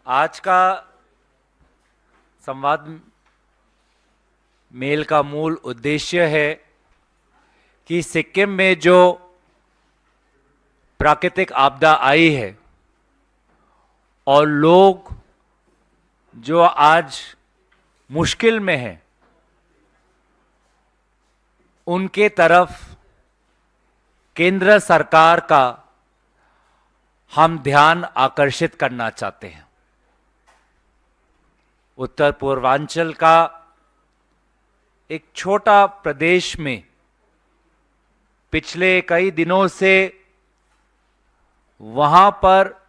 आज का संवाद मेल का मूल उद्देश्य है कि सिक्किम में जो प्राकृतिक आपदा आई है और लोग जो आज मुश्किल में हैं, उनके तरफ केंद्र सरकार का हम ध्यान आकर्षित करना चाहते हैं। उत्तर पूर्वांचल का एक छोटा प्रदेश में पिछले कई दिनों से वहां पर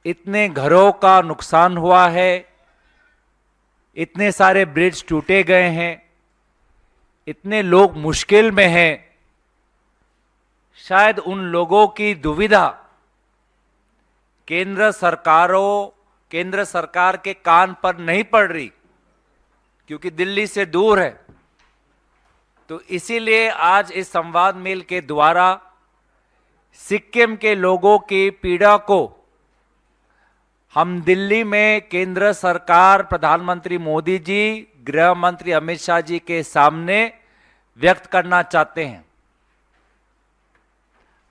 इतने घरों का नुकसान हुआ है, इतने सारे ब्रिज टूटे गए हैं, इतने लोग मुश्किल में हैं। शायद उन लोगों की दुविधा केंद्र सरकार के कान पर नहीं पड़ रही, क्योंकि दिल्ली से दूर है। तो इसीलिए आज इस संवाद मेल के द्वारा सिक्किम के लोगों की पीड़ा को हम दिल्ली में केंद्र सरकार, प्रधानमंत्री मोदी जी, गृह मंत्री अमित शाह जी के सामने व्यक्त करना चाहते हैं।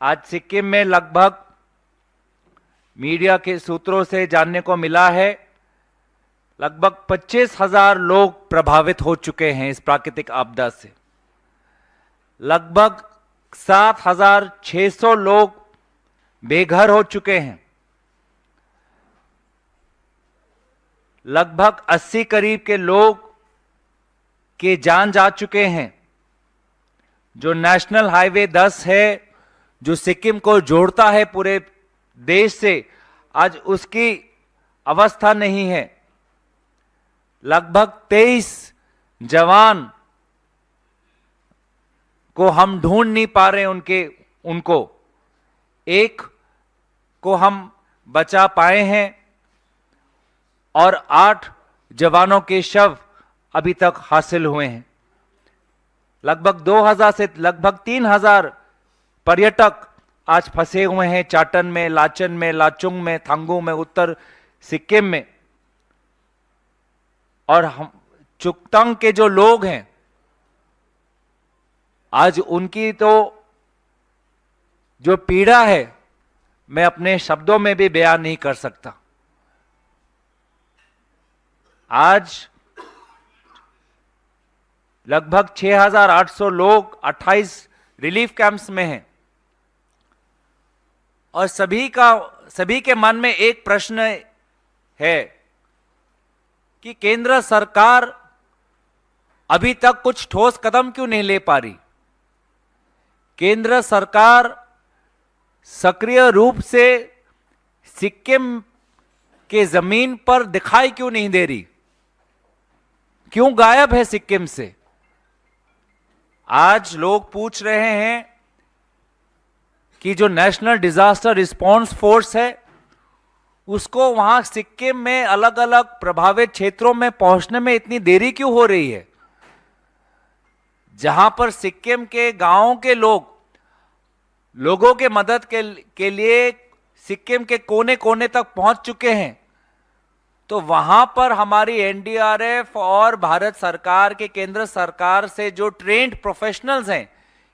आज सिक्किम में लगभग मीडिया के सूत्रों से जानने को मिला है, लगभग 25,000 लोग प्रभावित हो चुके हैं इस प्राकृतिक आपदा से। लगभग 7,600 लोग बेघर हो चुके हैं। लगभग 80 करीब के लोग के जान जा चुके हैं। जो नेशनल हाईवे 10 है, जो सिक्किम को जोड़ता है पूरे देश से, आज उसकी अवस्था नहीं है। लगभग 23 जवान को हम ढूंढ नहीं पा रहे उनको एक को हम बचा पाए हैं और 8 जवानों के शव अभी तक हासिल हुए हैं। लगभग 2000 से लगभग 3000 पर्यटक आज फंसे हुए हैं चाटन में, लाचन में, लाचुंग में, थांगू में, उत्तर सिक्किम में। और हम चुकतंग के जो लोग हैं, आज उनकी तो जो पीड़ा है मैं अपने शब्दों में भी बयान नहीं कर सकता। आज लगभग 6,800 लोग 28 रिलीफ कैंप्स में हैं और सभी के मन में एक प्रश्न है कि केंद्र सरकार अभी तक कुछ ठोस कदम क्यों नहीं ले पा रही। केंद्र सरकार सक्रिय रूप से सिक्किम के जमीन पर दिखाई क्यों नहीं दे रही, क्यों गायब है सिक्किम से। आज लोग पूछ रहे हैं कि जो नेशनल डिजास्टर रिस्पांस फोर्स है, उसको वहां सिक्किम में अलग अलग प्रभावित क्षेत्रों में पहुंचने में इतनी देरी क्यों हो रही है, जहां पर सिक्किम के गांवों के लोगों के मदद के लिए सिक्किम के कोने कोने तक पहुंच चुके हैं। तो वहां पर हमारी एनडीआरएफ और भारत सरकार के केंद्र सरकार से जो ट्रेन्ड प्रोफेशनल्स हैं,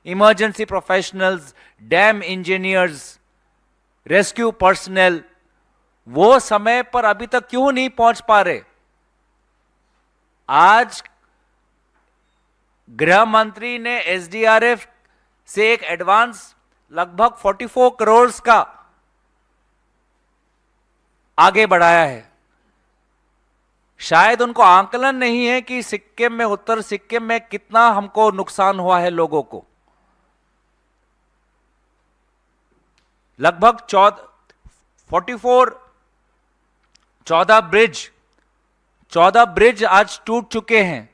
emergency professionals, dam engineers, rescue personal, वो समय पर अभी तक क्यों नहीं पहुंच पा रहे। आज गृह मंत्री ने एसडीआरएफ से एक एडवांस लगभग 44 करोड़ का आगे बढ़ाया है। शायद उनको आंकलन नहीं है कि सिक्किम में, उत्तर सिक्किम में कितना हमको नुकसान हुआ है लोगों को। लगभग 14 ब्रिज आज टूट चुके हैं,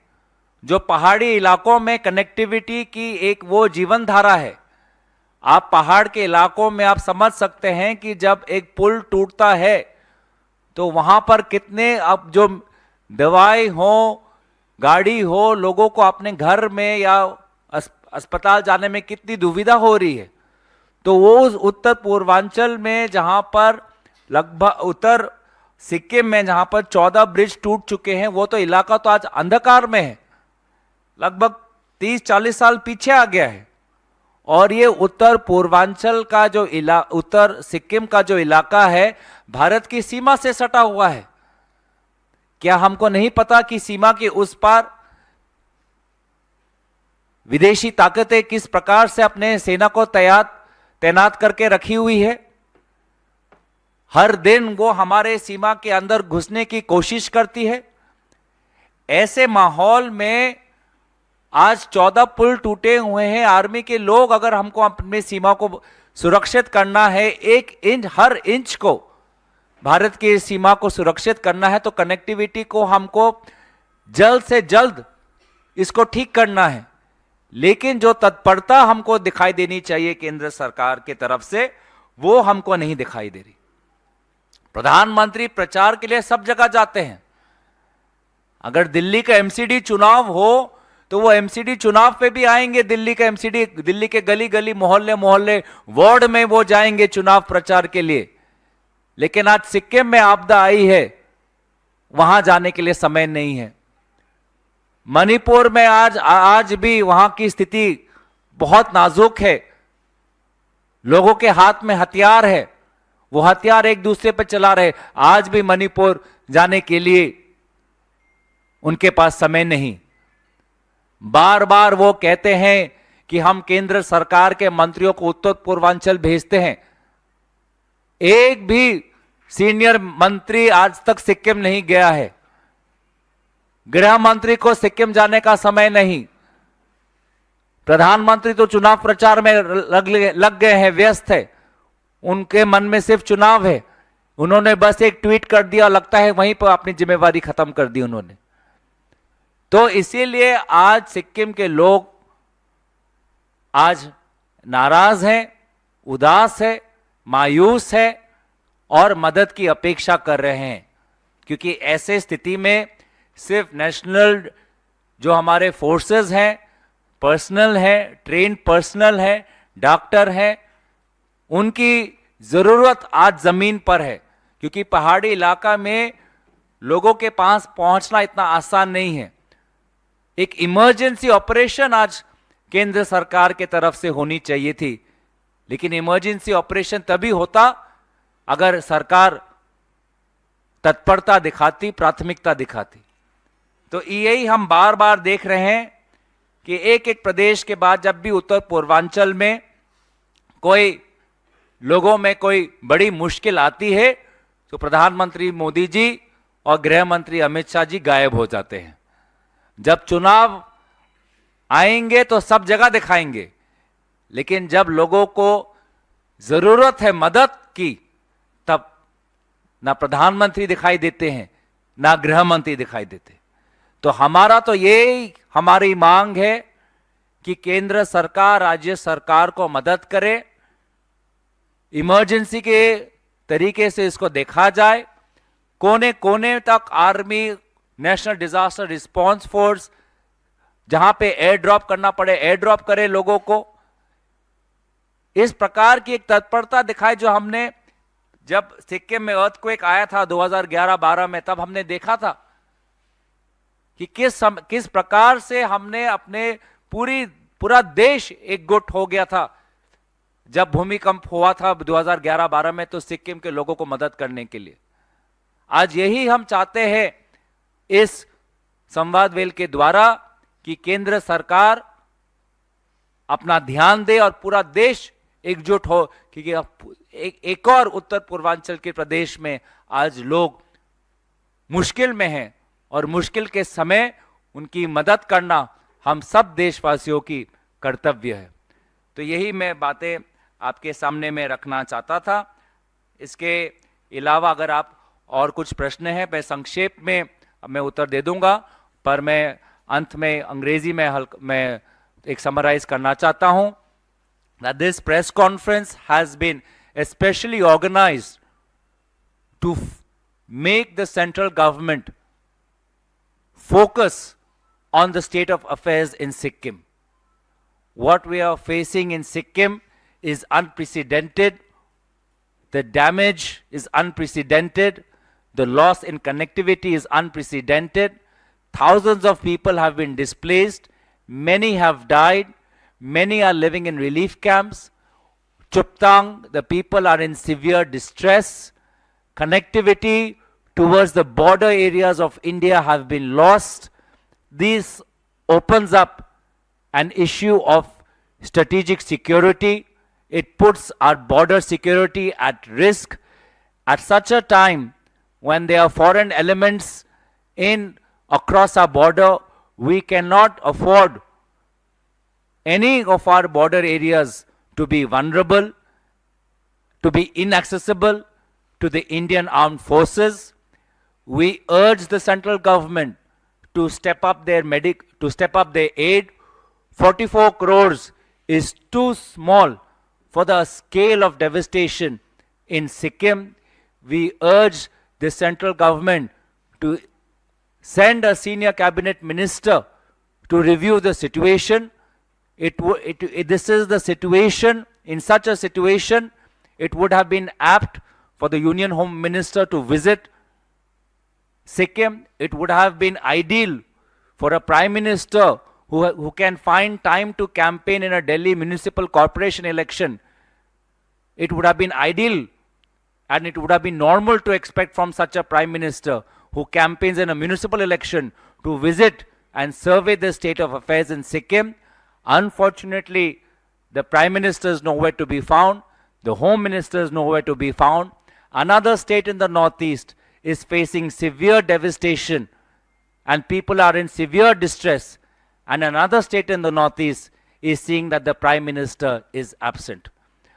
जो पहाड़ी इलाकों में कनेक्टिविटी की एक वो जीवन धारा है। आप पहाड़ के इलाकों में आप समझ सकते हैं कि जब एक पुल टूटता है तो वहां पर कितने, अब जो दवाई हो, गाड़ी हो, लोगों को अपने घर में या अस्पताल जाने में कितनी दुविधा हो रही है। तो वो उत्तर पूर्वांचल में जहां पर लगभग उत्तर सिक्किम में जहां पर 14 ब्रिज टूट चुके हैं, वो तो इलाका तो आज अंधकार में है, लगभग 30-40 साल पीछे आ गया है। और ये उत्तर पूर्वांचल का जो उत्तर सिक्किम का जो इलाका है, भारत की सीमा से सटा हुआ है। क्या हमको नहीं पता कि सीमा के उस पार विदेशी ताकतें किस प्रकार से अपने सेना को तैनात करके रखी हुई है? हर दिन वो हमारे सीमा के अंदर घुसने की कोशिश करती है। ऐसे माहौल में आज 14 पुल टूटे हुए हैं। आर्मी के लोग, अगर हमको अपनी सीमा को सुरक्षित करना है, हर इंच को, भारत की सीमा को सुरक्षित करना है, तो कनेक्टिविटी को हमको जल्द से जल्द इसको ठीक करना है। लेकिन जो तत्परता हमको दिखाई देनी चाहिए केंद्र सरकार की तरफ से, वो हमको नहीं दिखाई दे रही। प्रधानमंत्री प्रचार के लिए सब जगह जाते हैं। अगर दिल्ली का एमसीडी चुनाव हो तो वो एमसीडी चुनाव पे भी आएंगे। दिल्ली का एमसीडी, दिल्ली के गली गली, मोहल्ले मोहल्ले, वार्ड में वो जाएंगे चुनाव प्रचार के लिए। लेकिन आज सिक्किम में आपदा आई है, वहां जाने के लिए समय नहीं है। मणिपुर में आज भी वहां की स्थिति बहुत नाजुक है। लोगों के हाथ में हथियार है, वो हथियार एक दूसरे पर चला रहे। आज भी मणिपुर जाने के लिए उनके पास समय नहीं। बार बार वो कहते हैं कि हम केंद्र सरकार के मंत्रियों को उत्तर पूर्वांचल भेजते हैं। एक भी सीनियर मंत्री आज तक सिक्किम नहीं गया है। गृह मंत्री को सिक्किम जाने का समय नहीं। प्रधानमंत्री तो चुनाव प्रचार में लग गए हैं, व्यस्त है। उनके मन में सिर्फ चुनाव है। उन्होंने बस एक ट्वीट कर दिया, लगता है वहीं पर अपनी जिम्मेवारी खत्म कर दी उन्होंने। तो इसीलिए आज सिक्किम के लोग आज नाराज हैं, उदास है, मायूस है और मदद की अपेक्षा कर रहे हैं। क्योंकि ऐसे स्थिति में सिर्फ नेशनल जो हमारे फोर्सेस हैं, पर्सनल है, ट्रेन पर्सनल है, डॉक्टर हैं, उनकी जरूरत आज जमीन पर है। क्योंकि पहाड़ी इलाका में लोगों के पास पहुंचना इतना आसान नहीं है। एक इमरजेंसी ऑपरेशन आज केंद्र सरकार के तरफ से होनी चाहिए थी, लेकिन इमरजेंसी ऑपरेशन तभी होता अगर सरकार तत्परता दिखाती, प्राथमिकता दिखाती। तो यही हम बार बार देख रहे हैं कि एक एक प्रदेश के बाद जब भी उत्तर पूर्वांचल में कोई लोगों में कोई बड़ी मुश्किल आती है तो प्रधानमंत्री मोदी जी और गृह मंत्री अमित शाह जी गायब हो जाते हैं। जब चुनाव आएंगे तो सब जगह दिखाएंगे, लेकिन जब लोगों को जरूरत है मदद की, तब ना प्रधानमंत्री दिखाई देते हैं, ना गृह मंत्री दिखाई देते। तो हमारा तो ये हमारी मांग है कि केंद्र सरकार राज्य सरकार को मदद करे, इमरजेंसी के तरीके से इसको देखा जाए। कोने कोने तक army, national disaster response force, जहां पे एयर ड्रॉप करना पड़े एयर ड्रॉप करे लोगों को। इस प्रकार की एक तत्परता दिखाए जो हमने जब सिक्किम में अर्थक्वेक आया था 2011-12 में, तब हमने देखा था कि किस प्रकार से हमने अपने पूरा देश एकजुट हो गया था। जब भूमिकंप हुआ था 2011-12 में, तो सिक्किम के लोगों को मदद करने के लिए। आज यही हम चाहते हैं इस संवाद वेल के द्वारा कि केंद्र सरकार अपना ध्यान दे और पूरा देश एकजुट हो, क्योंकि एक और उत्तर पूर्वांचल के प्रदेश में आज लोग मुश्किल में हैं और मुश्किल के समय उनकी मदद करना हम सब देशवासियों की कर्तव्य है। तो यही मैं बातें आपके सामने में रखना चाहता था। इसके अलावा अगर आप और कुछ प्रश्न हैं, मैं संक्षेप में मैं उत्तर दे दूंगा, पर मैं अंत में अंग्रेजी में मैं एक समराइज करना चाहता हूं। That this press conference has been especially organized to make the central government focus on the state of affairs in Sikkim. What we are facing in Sikkim is unprecedented. The damage is unprecedented. The loss in connectivity is unprecedented. Thousands of people have been displaced. Many have died. Many are living in relief camps. Chuptang, the people are in severe distress. Connectivity towards the border areas of India have been lost. This opens up an issue of strategic security. It puts our border security at risk at such a time when there are foreign elements in across our border. We cannot afford any of our border areas to be vulnerable, to be inaccessible to the Indian armed forces. We urge the central government to step up their aid. 44 crores is too small for the scale of devastation in Sikkim. We urge the central government to send a senior cabinet minister to review the situation. This is the situation. In such a situation, it would have been apt for the Union Home Minister to visit Sikkim. It would have been ideal for a Prime Minister who can find time to campaign in a Delhi Municipal Corporation election. It would have been ideal and it would have been normal to expect from such a Prime Minister who campaigns in a municipal election to visit and survey the state of affairs in Sikkim. Unfortunately, the Prime Minister is nowhere to be found. The Home Minister is nowhere to be found. Another state in the northeast is facing severe devastation and people are in severe distress. And another state in the northeast is seeing that the Prime Minister is absent.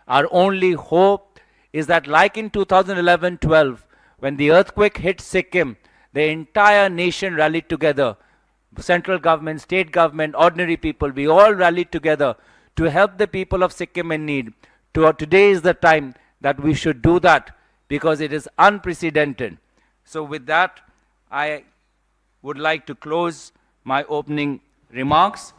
Our only hope is that, like in 2011-12, when the earthquake hit Sikkim, the entire nation rallied together. Central government, state government, ordinary people, we all rallied together to help the people of Sikkim in need. Today is the time that we should do that because it is unprecedented. So with that, I would like to close my opening remarks.